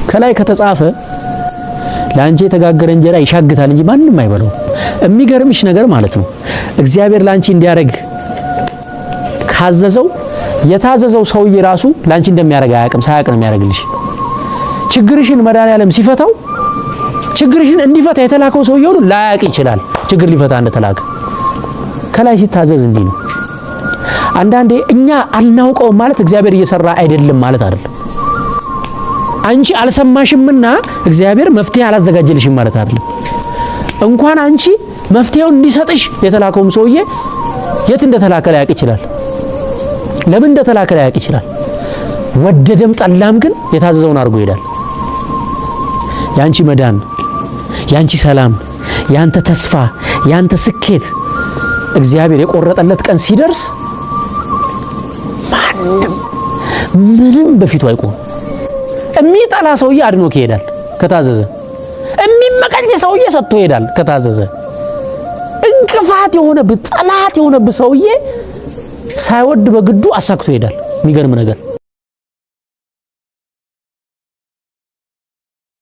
ከላይ ከተጻፈ ላንቺ የተጋገረ እንጀራ ይሻግታል እንጂ ማንንም አይበለው። የሚገርምሽ ነገር ማለት ነው እግዚአብሔር ላንቺ እንዲያረግ ካዘዘው የታዘዘው ሰውዬ ራሱ ላንቺ እንደሚያረጋ ያቅም ሳያቅ ነው የሚያረግልሽ። ችግርሽን መድኃኒዓለም ሲፈታው ችግርሽን እንዲፈታ የተላከው ሰውዬው ላያቅ ይችላል ችግር ሊፈታ እንደተላከ። ከላይ ሲታዘዝ እንዲህ ነው። አንዳንዴ እኛ አልናውቀው ማለት እግዚአብሔር እየሰራ አይደለም ማለት አይደለም። አንቺ አልሰማሽምና እግዚአብሔር መፍትሄ አላዘጋጀልሽም ማለት አይደለም። እንኳን አንቺ መፍትሄውን እንዲሰጥሽ የተላከውም ሰውዬ የት እንደተላከ ላያቅ ይችላል። ለምን እንደተላከ ላያቅ ይችላል። ወደደም ጠላም ግን የታዘዘውን አድርጎ ይሄዳል። ያንቺ መዳን፣ ያንቺ ሰላም፣ ያንተ ተስፋ፣ ያንተ ስኬት እግዚአብሔር የቆረጠለት ቀን ሲደርስ ማንም ምንም በፊቱ አይቆም። የሚጠላ ሰውዬ አድኖ ይሄዳል ከታዘዘ። የሚመቀኝ ሰውዬ ሰጥቶ ይሄዳል ከታዘዘ። እንቅፋት የሆነ ጠላት የሆነ ሰውዬ ሳይወድ በግዱ አሳክቶ ይሄዳል። የሚገርም ነገር